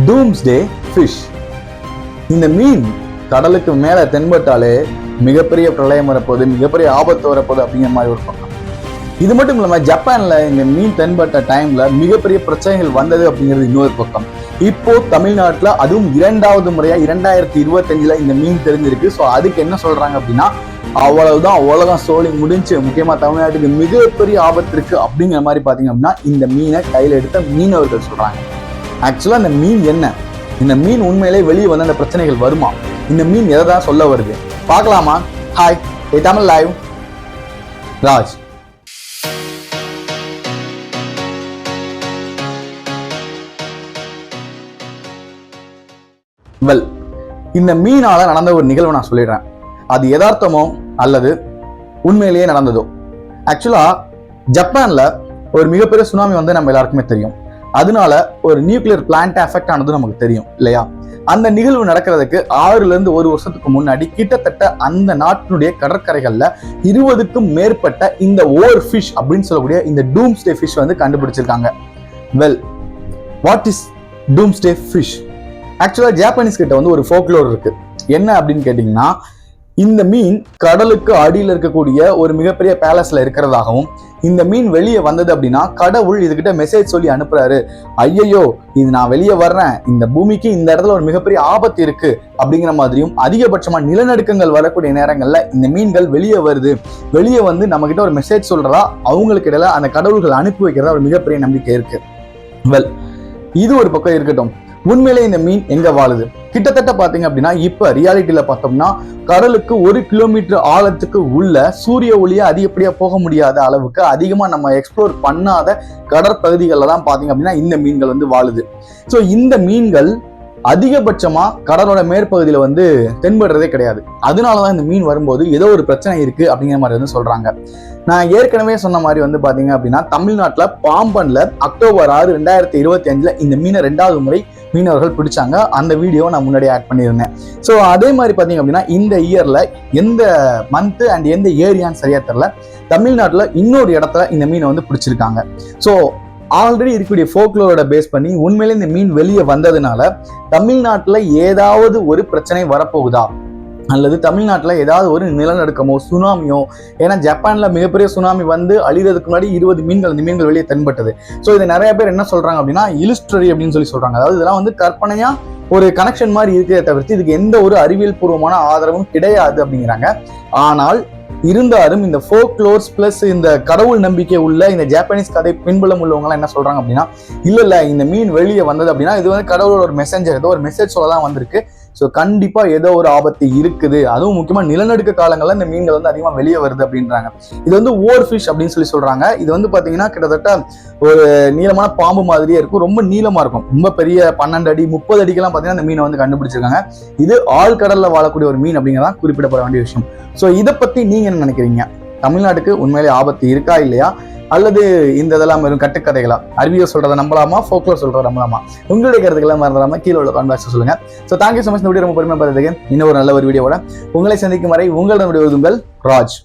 டூம்ஸ்டே fish. இந்த மீன் கடலுக்கு மேலே தென்பட்டாலே மிகப்பெரிய பிரளயம் வரப்போகுது, மிகப்பெரிய ஆபத்து வரப்போகுது அப்படிங்கிற மாதிரி ஒரு பக்கம். இது மட்டும் இல்லாமல் ஜப்பான்ல இந்த மீன் தென்பட்ட டைம்ல மிகப்பெரிய பிரச்சனைகள் வந்தது அப்படிங்கிறது இன்னொரு பக்கம். இப்போ தமிழ்நாட்டில் அதுவும் 2வது முறையா 2025 இந்த மீன் தெரிஞ்சிருக்கு. ஸோ அதுக்கு என்ன சொல்றாங்க அப்படின்னா, அவ்வளவுதான், உலகம் சோழி முடிஞ்சு, முக்கியமா தமிழ்நாட்டுக்கு மிகப்பெரிய ஆபத்து இருக்கு அப்படிங்கிற மாதிரி பாத்தீங்க அப்படின்னா இந்த மீனை கையில் எடுத்த மீனவர்கள் சொல்றாங்க. ஆக்சுவலா இந்த மீன் என்ன, இந்த மீன் உண்மையிலே வெளியே வந்து அந்த பிரச்சனைகள் வருமா, இந்த மீன் எதை தான் சொல்ல வருது பார்க்கலாமா? Hi, Tamil live Raj. Well, இந்த மீனால நடந்த ஒரு நிகழ்வு நான் சொல்லிடுறேன். அது யதார்த்தமோ அல்லது உண்மையிலேயே நடந்ததோ. ஆக்சுவலா ஜப்பான்ல ஒரு மிகப்பெரிய சுனாமி வந்து நம்ம எல்லாருக்குமே தெரியும். அதனால ஒரு நியூக்ளியர் பிளான்ட் எஃபெக்ட் ஆனது நமக்கு தெரியும் இல்லையா? அந்த நிகழ்வு நடக்கிறதுக்கு 6ல இருந்து 1 வருஷத்துக்கு முன்னாடி கிட்டத்தட்ட அந்த நாட்டினுடைய கடற்கரைகள்ல 20க்கும் மேற்பட்ட இந்த ஓவர் ஃபிஷ் அப்படின்னு சொல்லக்கூடிய இந்த டூம்ஸ்டே ஃபிஷ் வந்து கண்டுபிடிச்சிருக்காங்க. Well, what is doomsday fish? Actually Japanese கிட்ட வந்து ஒரு ஃபோக்லோர் இருக்கு. என்ன அப்படின்னு கேட்டீங்கன்னா, இந்த மீன் கடலுக்கு அடியில் இருக்கக்கூடிய ஒரு மிகப்பெரிய பேலஸ்ல இருக்கிறதாகவும், இந்த மீன் வெளியே வந்தது அப்படின்னா கடவுள் இதுகிட்ட மெசேஜ் சொல்லி அனுப்புறாரு, ஐயையோ இது நான் வெளியே வர்றேன், இந்த பூமிக்கு இந்த இடத்துல ஒரு மிகப்பெரிய ஆபத்து இருக்கு அப்படிங்கிற மாதிரியும், அதிகபட்சமா நிலநடுக்கங்கள் வரக்கூடிய நேரங்கள்ல இந்த மீன்கள் வெளியே வருது, வெளியே வந்து நம்ம கிட்ட ஒரு மெசேஜ் சொல்றதா அவங்களுக்கு இடையில அந்த கடவுள்கள் அனுப்பி வைக்கிறதா ஒரு மிகப்பெரிய நம்பிக்கை இருக்கு. வெல், இது ஒரு பக்கம் இருக்கட்டும். உண்மையிலே இந்த மீன் எங்க வாழுது? கிட்டத்தட்ட பாத்தீங்க அப்படின்னா இப்ப ரியாலிட்டியில பார்த்தோம்னா கடலுக்கு 1 கிலோமீட்டர் ஆழத்துக்கு உள்ள சூரிய ஒளியா அதிகப்படியா போக முடியாத அளவுக்கு அதிகமா நம்ம எக்ஸ்ப்ளோர் பண்ணாத கடற்பகுதிகளில் தான் பாத்தீங்க அப்படின்னா இந்த மீன்கள் வந்து வாழுது. ஸோ இந்த மீன்கள் அதிகபட்சமா கடலோட மேற்பகுதியில வந்து தென்படுறதே கிடையாது. அதனாலதான் இந்த மீன் வரும்போது ஏதோ ஒரு பிரச்சனை இருக்கு அப்படிங்கிற மாதிரி வந்து சொல்றாங்க. நான் ஏற்கனவே சொன்ன மாதிரி வந்து பாத்தீங்க அப்படின்னா தமிழ்நாட்டுல பாம்பன்ல அக்டோபர் 6, 2025 இந்த மீனை 2வது முறை மீனவர்கள் பிடிச்சாங்க. அந்த வீடியோ நான் முன்னாடி ஆட் பண்ணியிருந்தேன். ஸோ அதே மாதிரி பாத்தீங்க அப்படின்னா இந்த இயர்ல எந்த மந்த் அண்ட் எந்த ஏரியான்னு சரியா தெரியல, தமிழ்நாட்டுல இன்னொரு இடத்துல இந்த மீனை வந்து பிடிச்சிருக்காங்க. ஸோ ஆல்ரெடி இருக்கக்கூடிய ஃபோக்லோரோட பேஸ் பண்ணி உண்மையிலே இந்த மீன் வெளியே வந்ததுனால தமிழ்நாட்டுல ஏதாவது ஒரு பிரச்சனை வரப்போகுதா, அல்லது தமிழ்நாட்டில் ஏதாவது ஒரு நிலநடுக்கமோ சுனாமியோ, ஏன்னா ஜப்பான்ல மிகப்பெரிய சுனாமி வந்து அழிகிறதுக்கு முன்னாடி 20 மீன்கள் இந்த மீன்கள் வெளியே தென்பட்டது. ஸோ இது நிறைய பேர் என்ன சொல்றாங்க அப்படின்னா இலிஸ்ட்ரரி அப்படின்னு சொல்லி சொல்றாங்க. அதாவது இதெல்லாம் வந்து கற்பனையா ஒரு கனெக்ஷன் மாதிரி இருக்கிறத தவிர்த்து இதுக்கு எந்த ஒரு அறிவியல் பூர்வமான ஆதரவும் கிடையாது அப்படிங்கிறாங்க. ஆனால் இருந்தாலும் இந்த ஃபோக்லோர்ஸ் பிளஸ் இந்த கடவுள் நம்பிக்கை உள்ள இந்த ஜாப்பனீஸ் கதை பின்புலம் உள்ளவங்கலாம் என்ன சொல்றாங்க அப்படின்னா, இல்ல இந்த மீன் வெளியே வந்தது அப்படின்னா இது வந்து கடவுளோட ஒரு மெசேஞ்சர், ஏதோ ஒரு மெசேஜ் சொல்லதான் வந்திருக்கு. ஸோ கண்டிப்பா ஏதோ ஒரு ஆபத்து இருக்குது, அதுவும் முக்கியமா நிலநடுக்க காலங்கள்ல இந்த மீன்கள் வந்து அதிகமா வெளியே வருது அப்படின்றாங்க. இது வந்து ஓவர் ஃபிஷ் அப்படின்னு சொல்லி சொல்றாங்க. இது வந்து பாத்தீங்கன்னா கிட்டத்தட்ட ஒரு நீளமான பாம்பு மாதிரியே இருக்கும், ரொம்ப நீளமா இருக்கும், ரொம்ப பெரிய 12 அடி 30 அடிக்கெல்லாம் பாத்தீங்கன்னா இந்த மீனை வந்து கண்டுபிடிச்சிருக்காங்க. இது ஆழ்கடல்ல வாழக்கூடிய ஒரு மீன் அப்படிங்கிறதா குறிப்பிடப்பட வேண்டிய விஷயம். ஸோ இதை பத்தி நீங்க என்ன நினைக்கிறீங்க? தமிழ்நாட்டுக்கு உண்மையிலே ஆபத்து இருக்கா இல்லையா, அல்லது இந்த இதெல்லாம் வெறும் கட்டுக்கதைகளா? அறிவியல் சொல்றதை நம்பலாமா, ஃபோக்லோர் சொல்றதை நம்பலாமா? உங்களுடைய கருத்துக்களை மறந்துடாம கீழே உள்ள காமெண்ட் பாக்ஸ்ல சொல்லுங்க. So thank you so much. இந்த வீடியோ ரொம்ப பெருமையா பார்த்ததுக்கு இன்னும் ஒரு நல்ல ஒரு வீடியோவோட உங்களை சந்திக்கும் வரை உங்களிடம் விடுவது உங்கள் ராஜ்.